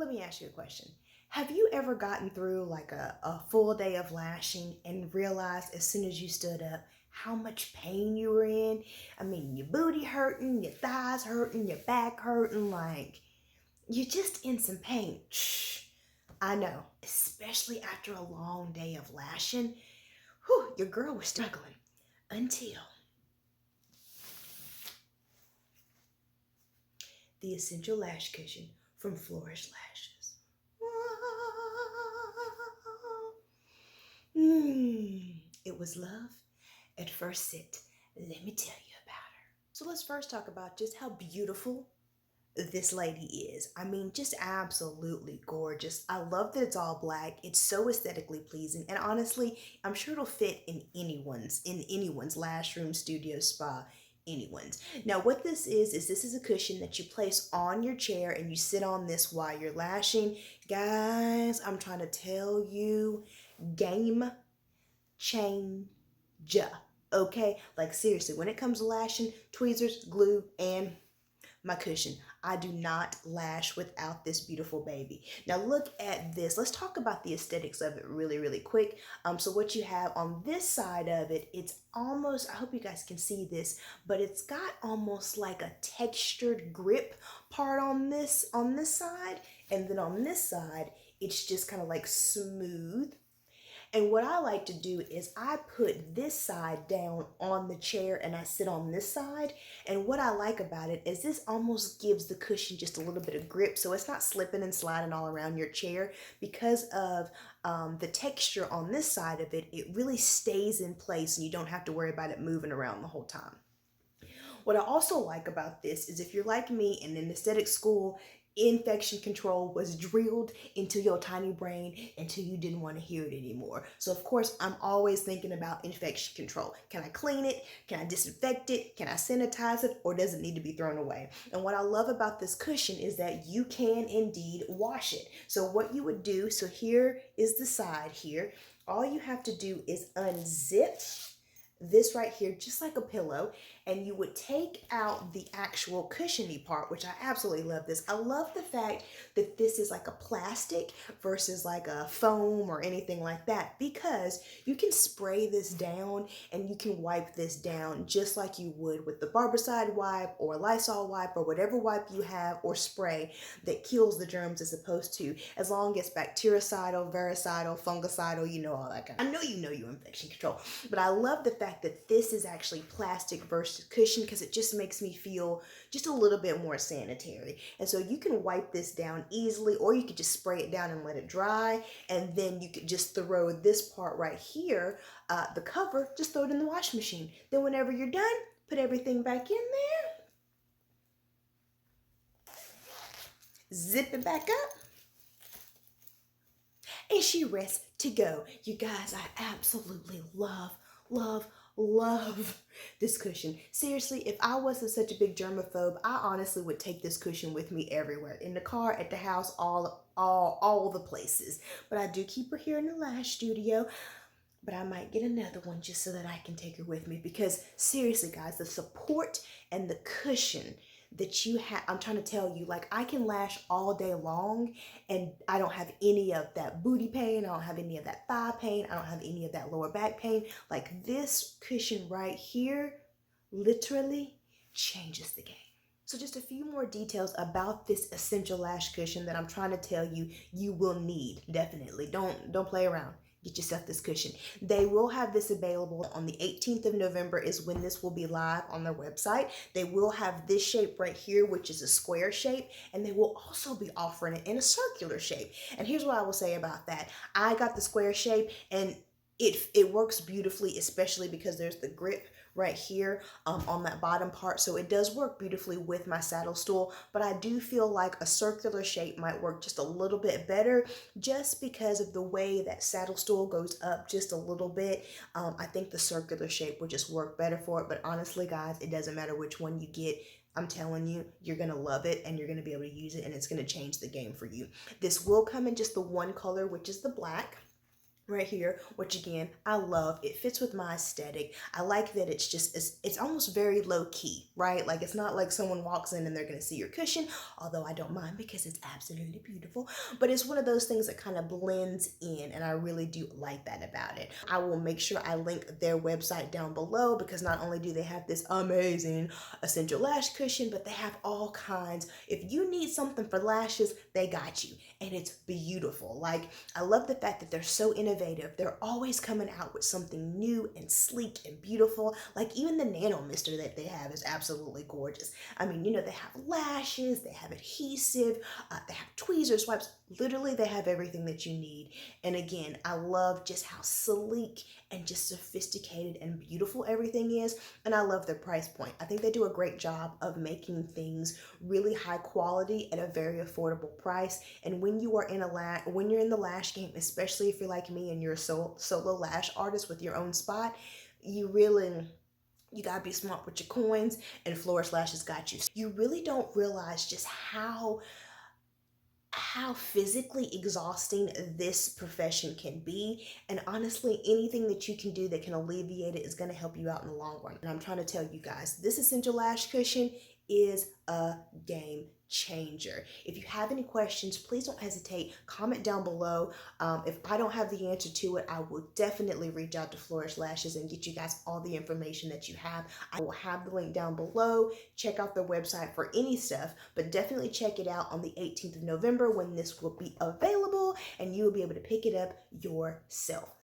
Let me ask you a question. Have you ever gotten through like a full day of lashing and realized as soon as you stood up how much pain you were in? I mean, your booty hurting, your thighs hurting, your back hurting, like you're just in some pain. Shh. I know, especially after a long day of lashing. Whew, your girl was struggling until the Essential Lash Cushion from Flowrish Lashes. It was love at first sit. Let me tell you about her. So let's first talk about just how beautiful this lady is. I mean, just absolutely gorgeous. I love that it's all black. It's so aesthetically pleasing. And honestly, I'm sure it'll fit in anyone's lash room, studio, spa, anyone's. Now, what this is this is a cushion that you place on your chair and you sit on this while you're lashing. Guys, I'm trying to tell you, game changer. Okay? Like seriously, when it comes to lashing, tweezers, glue, and my cushion. I do not lash without this beautiful baby. Now look at this. Let's talk about the aesthetics of it really, really quick. So what you have on this side of it, it's almost, I hope you guys can see this, but it's got almost like a textured grip part on this side. And then on this side, it's just kind of like smooth. And what I like to do is I put this side down on the chair and I sit on this side. And what I like about it is this almost gives the cushion just a little bit of grip, so it's not slipping and sliding all around your chair. Because of the texture on this side of it, it really stays in place and you don't have to worry about it moving around the whole time. What I also like about this is if you're like me and in aesthetic school, infection control was drilled into your tiny brain until you didn't want to hear it anymore. So of course, I'm always thinking about infection control. Can I clean it? Can I disinfect it? Can I sanitize it? Or does it need to be thrown away? And what I love about this cushion is that you can indeed wash it. So what you would do, so here is the side here. All you have to do is unzip this right here, just like a pillow, and you would take out the actual cushiony part, which I absolutely love this. I love the fact that this is like a plastic versus like a foam or anything like that, because you can spray this down and you can wipe this down just like you would with the Barbicide wipe or Lysol wipe or whatever wipe you have or spray that kills the germs as opposed to, as long as bactericidal, vericidal, fungicidal, you know, all that kind of. I know you know your infection control, but I love the fact that this is actually plastic versus cushion because it just makes me feel just a little bit more sanitary. And so you can wipe this down easily, or you could just spray it down and let it dry, and then you could just throw this part right here, the cover, just throw it in the washing machine. Then whenever you're done, put everything back in there, zip it back up, and she rests to go. You guys, I absolutely love this cushion. Seriously, if I wasn't such a big germaphobe, I honestly would take this cushion with me everywhere. In the car, at the house, all the places. But I do keep her here in the lash studio. But I might get another one just so that I can take her with me, because seriously guys, the support and the cushion that you have, I'm trying to tell you, like I can lash all day long and I don't have any of that booty pain, I don't have any of that thigh pain, I don't have any of that lower back pain. Like this cushion right here literally changes the game. So just a few more details about this Essential Lash Cushion that I'm trying to tell you, you will need, definitely. Don't play around. Get yourself this cushion. They will have this available on the 18th of November is when this will be live on their website. They will have this shape right here, which is a square shape, and they will also be offering it in a circular shape. And here's what I will say about that. I got the square shape and it works beautifully, especially because there's the grip right here on that bottom part. So it does work beautifully with my saddle stool, but I do feel like a circular shape might work just a little bit better just because of the way that saddle stool goes up just a little bit. I think the circular shape would just work better for it. But honestly, guys, it doesn't matter which one you get. I'm telling you, you're going to love it and you're going to be able to use it and it's going to change the game for you. This will come in just the one color, which is the black. right here, which again I love. It fits with my aesthetic. I like that it's almost very low key, right? Like it's not like someone walks in and they're gonna see your cushion, although I don't mind because it's absolutely beautiful. But it's one of those things that kind of blends in, and I really do like that about it. I will make sure I link their website down below, because not only do they have this amazing essential lash cushion, but they have all kinds. If you need something for lashes, they got you, and it's beautiful. Like, I love the fact that they're so innovative. They're always coming out with something new and sleek and beautiful. Like, even the nano mister that they have is absolutely gorgeous. I mean, you know, they have lashes, they have adhesive, they have tweezers, swipes. Literally, they have everything that you need. And again, I love just how sleek and just sophisticated and beautiful everything is. And I love their price point. I think they do a great job of making things really high quality at a very affordable price. And when you are in when you're in the lash game, especially if you're like me and you're a solo lash artist with your own spot, you gotta be smart with your coins, and Flowrish Lash has got you. You really don't realize just how physically exhausting this profession can be, and honestly, anything that you can do that can alleviate it is going to help you out in the long run. And I'm trying to tell you guys, this essential lash cushion is a game changer. If you have any questions, please don't hesitate. Comment down below. If I don't have the answer to it, I will definitely reach out to Flowrish Lashes and get you guys all the information that you have. I will have the link down below. Check out their website for any stuff, but definitely check it out on the 18th of November when this will be available, and you will be able to pick it up yourself.